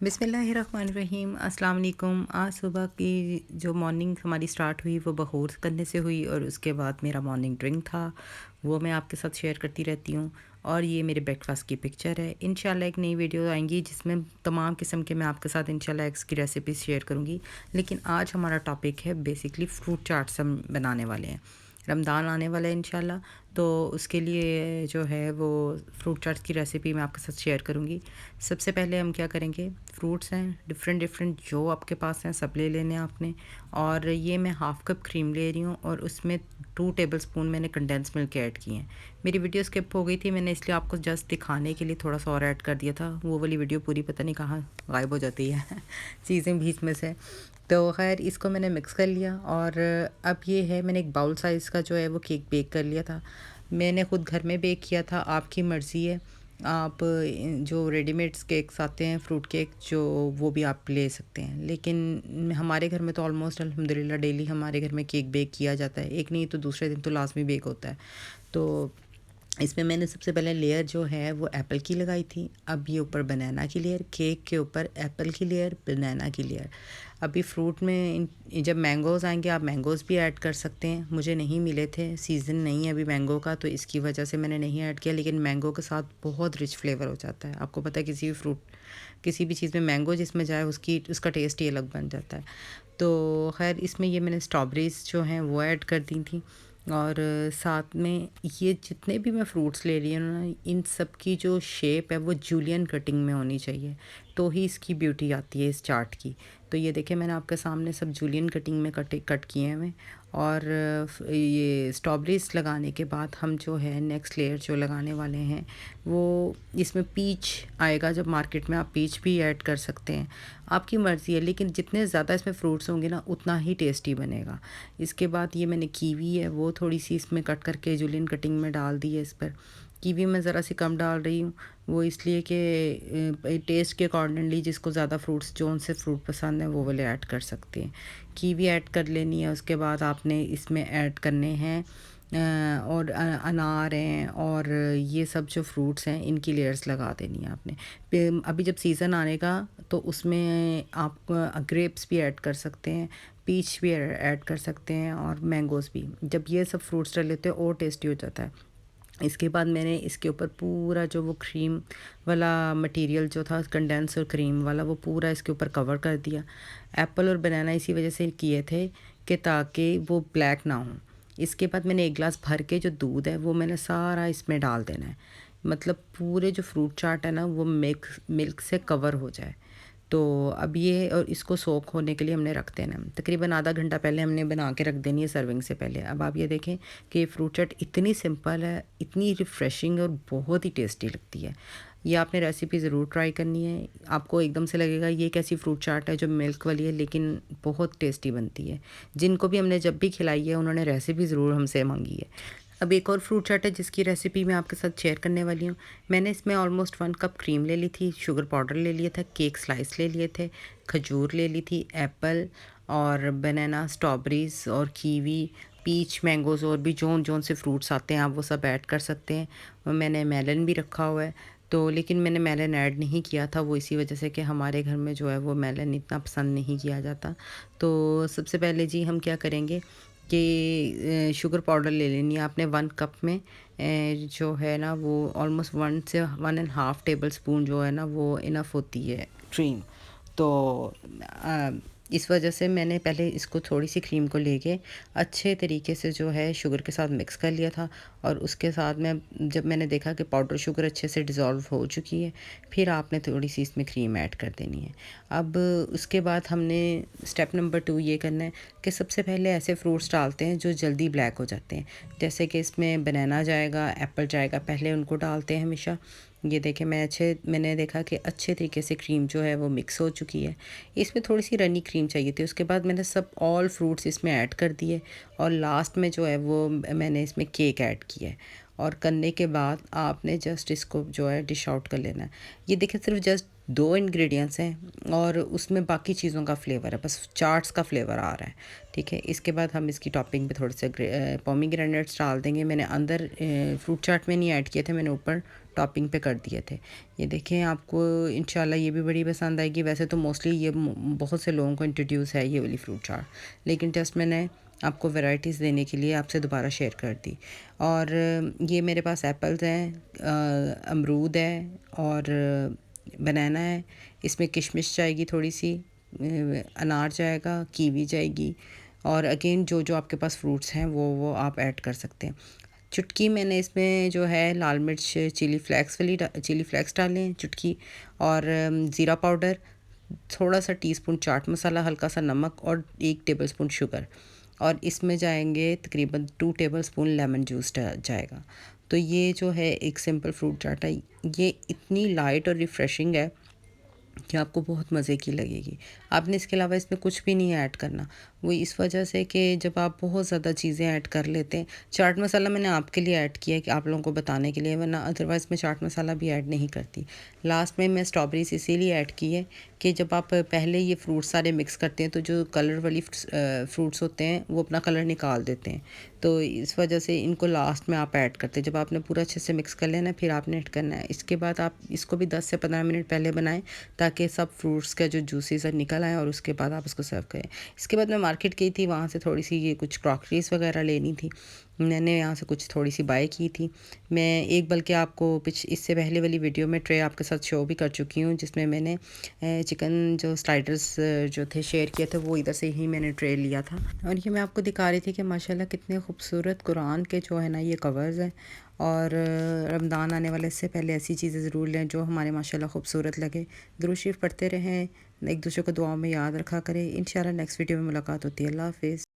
बिस्मिल्लाहिर्रहमानिर्रहीम अस्सलाम वालेकुम। आज सुबह की जो मॉर्निंग हमारी स्टार्ट हुई वो बखूर करने से हुई और उसके बाद मेरा मॉर्निंग ड्रिंक था, वो मैं आपके साथ शेयर करती रहती हूँ। और ये मेरे ब्रेकफास्ट की पिक्चर है। इंशाल्लाह एक नई वीडियो आएंगी जिसमें तमाम किस्म के मैं आपके साथ इंशाल्लाह एग्स की रेसिपीज़ शेयर करूँगी। लेकिन आज हमारा टॉपिक है बेसिकली फ्रूट चाट्स हम बनाने वाले हैं। रमज़ान आने वाला है इंशाल्लाह, तो उसके लिए जो है वो फ्रूट चाट्स की रेसिपी मैं आपके साथ शेयर करूँगी। सबसे पहले हम क्या करेंगे, फ्रूट्स हैं डिफरेंट डिफरेंट जो आपके पास हैं सब ले लेने हैं आपने। और ये मैं हाफ़ कप क्रीम ले रही हूँ और उसमें 2 टेबलस्पून मैंने कंडेंस मिल्क ऐड किए हैं। मेरी वीडियो स्किप हो गई थी, मैंने इसलिए आपको जस्ट दिखाने के लिए थोड़ा सा और ऐड कर दिया था। वो वाली वीडियो पूरी पता नहीं कहाँ गायब हो जाती है चीज़ें बीच में से। तो खैर इसको मैंने मिक्स कर लिया और अब ये है, मैंने एक बाउल साइज़ का जो है वो केक बेक कर लिया था। मैंने ख़ुद घर में बेक किया था, आपकी मर्ज़ी है। आप जो रेडीमेड्स केक्स आते हैं फ्रूट केक जो, वो भी आप ले सकते हैं। लेकिन हमारे घर में तो ऑलमोस्ट अल्हम्दुलिल्लाह डेली हमारे घर में केक बेक किया जाता है, एक नहीं तो दूसरे दिन तो लाजमी बेक होता है। तो इसमें मैंने सबसे पहले लेयर जो है वो एप्पल की लगाई थी। अब ये ऊपर बनाना की लेयर, केक के ऊपर एप्पल की लेयर, बनाना की लेयर। अभी फ्रूट में जब मैंगोज़ आएंगे आप मैंगोज़ भी ऐड कर सकते हैं। मुझे नहीं मिले थे, सीज़न नहीं है अभी मैंगो का, तो इसकी वजह से मैंने नहीं ऐड किया। लेकिन मैंगो के साथ बहुत रिच फ्लेवर हो जाता है। आपको पता है किसी भी फ्रूट, किसी भी चीज़ में मैंगो जिसमें जाए उसका टेस्ट ही अलग बन जाता है। तो खैर इसमें ये मैंने स्ट्रॉबेरीज़ जो हैं वो ऐड कर दी थी। और साथ में ये जितने भी मैं फ्रूट्स ले रही हूँ ना, इन सब की जो शेप है वो जूलियन कटिंग में होनी चाहिए, तो ही इसकी ब्यूटी आती है इस चार्ट की। तो ये देखिए मैंने आपके सामने सब जूलियन कटिंग में कट किए हैं। और ये स्ट्रॉबेरीज़ लगाने के बाद हम जो है नेक्स्ट लेयर जो लगाने वाले हैं वो इसमें पीच आएगा। जब मार्केट में आप पीच भी ऐड कर सकते हैं, आपकी मर्ज़ी है। लेकिन जितने ज़्यादा इसमें फ्रूट्स होंगे ना उतना ही टेस्टी बनेगा। इसके बाद ये मैंने कीवी है वो थोड़ी सी इसमें कट करके जूलियन कटिंग में डाल दी है। इस पर कीवी मैं ज़रा सी कम डाल रही हूँ, वो इसलिए कि टेस्ट के अकॉर्डिंगली जिसको ज़्यादा फ्रूट्स जो से फ्रूट पसंद है वो वाले ऐड कर सकते हैं। कीवी ऐड कर लेनी है। उसके बाद आपने इसमें ऐड करने हैं और अनार हैं और ये सब जो फ्रूट्स हैं इनकी लेयर्स लगा देनी है आपने। अभी जब सीज़न आएगा तो उसमें आप ग्रेप्स भी ऐड कर सकते हैं, पीच भी ऐड कर सकते हैं और मैंगोज़ भी। जब ये सब फ्रूट्स डाल लेते हैं और टेस्टी हो जाता है। इसके बाद मैंने इसके ऊपर पूरा जो वो क्रीम वाला मटेरियल जो था कंडेंस और क्रीम वाला वो पूरा इसके ऊपर कवर कर दिया। एप्पल और बनाना इसी वजह से किए थे कि ताकि वो ब्लैक ना हो। इसके बाद मैंने एक गिलास भर के जो दूध है वो मैंने सारा इसमें डाल देना है, मतलब पूरे जो फ्रूट चाट है ना वो मिल्क से कवर हो जाए। तो अब ये और इसको सोक होने के लिए हमने रख देना है। तकरीबन आधा घंटा पहले हमने बना के रख देनी है सर्विंग से पहले। अब आप ये देखें कि ये फ्रूट चाट इतनी सिंपल है, इतनी रिफ़्रेशिंग और बहुत ही टेस्टी लगती है। ये आपने रेसिपी ज़रूर ट्राई करनी है। आपको एकदम से लगेगा ये कैसी फ्रूट चाट है जो मिल्क वाली है, लेकिन बहुत टेस्टी बनती है। जिनको भी हमने जब भी खिलाई है उन्होंने रेसिपी ज़रूर हमसे मांगी है। अब एक और फ्रूट चाट है जिसकी रेसिपी मैं आपके साथ शेयर करने वाली हूँ। मैंने इसमें ऑलमोस्ट 1 कप क्रीम ले ली थी, शुगर पाउडर ले लिया था, केक स्लाइस ले लिए थे, खजूर ले ली थी, एप्पल और बनाना, स्ट्रॉबेरीज़ और कीवी, पीच, मैंगोज़ और भी जौन से फ्रूट्स आते हैं आप वो सब ऐड कर सकते हैं। और मैंने मेलन भी रखा हुआ है, तो लेकिन मैंने मेलन ऐड नहीं किया था वो इसी वजह से कि हमारे घर में जो है वो मेलन इतना पसंद नहीं किया जाता। तो सबसे पहले जी हम क्या करेंगे कि शुगर पाउडर ले लेनी है आपने 1 कप में। जो है ना वो ऑलमोस्ट 1 से 1 एंड हाफ़ टेबल स्पून जो है ना वो इनफ होती है क्रीम। तो इस वजह से मैंने पहले इसको थोड़ी सी क्रीम को लेके अच्छे तरीके से जो है शुगर के साथ मिक्स कर लिया था। और उसके साथ में जब मैंने देखा कि पाउडर शुगर अच्छे से डिज़ोल्व हो चुकी है, फिर आपने थोड़ी सी इसमें क्रीम ऐड कर देनी है। अब उसके बाद हमने स्टेप नंबर 2 ये करना है कि सबसे पहले ऐसे फ्रूट्स डालते हैं जो जल्दी ब्लैक हो जाते हैं। जैसे कि इसमें बनाना जाएगा, एप्पल जाएगा, पहले उनको डालते हैं हमेशा। ये देखें मैंने देखा कि अच्छे तरीके से क्रीम जो है वो मिक्स हो चुकी है। इसमें थोड़ी सी रनी क्रीम चाहिए थी। उसके बाद मैंने सब ऑल फ्रूट्स इसमें ऐड कर दिए और लास्ट में जो है वो मैंने इसमें केक ऐड किया है। और करने के बाद आपने जस्ट इसको जो है डिश आउट कर लेना है। ये देखिए सिर्फ जस्ट 2 इंग्रेडिएंट्स हैं और उसमें बाकी चीज़ों का फ्लेवर है, बस चाट्स का फ्लेवर आ रहा है, ठीक है। इसके बाद हम इसकी टॉपिंग पे थोड़े से पोमीग्रेनेट्स डाल देंगे। मैंने अंदर फ्रूट चाट में नहीं ऐड किए थे, मैंने ऊपर टॉपिंग पे कर दिए थे। ये देखें, आपको इंशाल्लाह ये भी बड़ी पसंद आएगी। वैसे तो मोस्टली ये बहुत से लोगों को इंट्रोड्यूस है ये वाली फ्रूट चाट, लेकिन जस्ट मैंने आपको वैरायटीज़ देने के लिए आपसे दोबारा शेयर कर दी। और ये मेरे पास एप्पल्स हैं, अमरूद है और बनाना है। इसमें किशमिश जाएगी थोड़ी सी, अनार जाएगा, कीवी जाएगी, और अगेन जो जो आपके पास फ्रूट्स हैं वो आप ऐड कर सकते हैं। चुटकी मैंने इसमें जो है लाल मिर्च चिली फ्लेक्स डालें चुटकी, और ज़ीरा पाउडर, थोड़ा सा टीस्पून चाट मसाला, हल्का सा नमक और 1 टेबलस्पून शुगर, और इसमें जाएंगे तकरीबन 2 टेबलस्पून लेमन जूस जाएगा। तो ये जो है एक सिंपल फ्रूट चाट है। ये इतनी लाइट और रिफ़्रेशिंग है कि आपको बहुत मज़े की लगेगी। आपने इसके अलावा इसमें कुछ भी नहीं ऐड करना। वो इस वजह से कि जब आप बहुत ज़्यादा चीज़ें ऐड कर लेते हैं, चाट मसाला मैंने आपके लिए ऐड किया है कि आप लोगों को बताने के लिए, वरना अदरवाइज़ मैं चाट मसाला भी ऐड नहीं करती। लास्ट में मैं स्ट्रॉबेरीज इसीलिए ऐड की है कि जब आप पहले ये फ्रूट्स सारे मिक्स करते हैं तो जो कलर वाली फ्रूट्स होते हैं वो अपना कलर निकाल देते हैं, तो इस वजह से इनको लास्ट में आप ऐड करते हैं। जब आपने पूरा अच्छे से मिक्स कर लेना फिर आपने ऐड करना है। इसके बाद आप इसको भी 10 से 15 मिनट पहले बनाएं ताकि सब फ्रूट्स का जो जूसेस निकल आए, और उसके बाद आप उसको सर्व करें। इसके बाद मैं मार्केट गई थी, वहाँ से थोड़ी सी ये कुछ क्रॉकरीज वगैरह लेनी थी, मैंने यहाँ से कुछ थोड़ी सी बाय की थी। मैं एक बल्कि आपको इससे पहले वाली वीडियो में ट्रे आपके साथ शो भी कर चुकी हूँ, जिसमें मैंने चिकन जो स्लाइडर्स जो थे शेयर किए थे, वो इधर से ही मैंने ट्रे लिया था। और ये मैं आपको दिखा रही थी कि माशाल्लाह कितने खूबसूरत कुरान के जो है ना ये कवर्स हैं। और रमज़ान आने वाले से पहले ऐसी चीज़ें ज़रूर लें जो हमारे माशाल्लाह खूबसूरत लगे। दुरूद शरीफ पढ़ते रहें, एक दूसरे को दुआओं में याद रखा करें। इंशाल्लाह नेक्स्ट वीडियो में मुलाकात होती है। अल्लाह हाफ़िज़।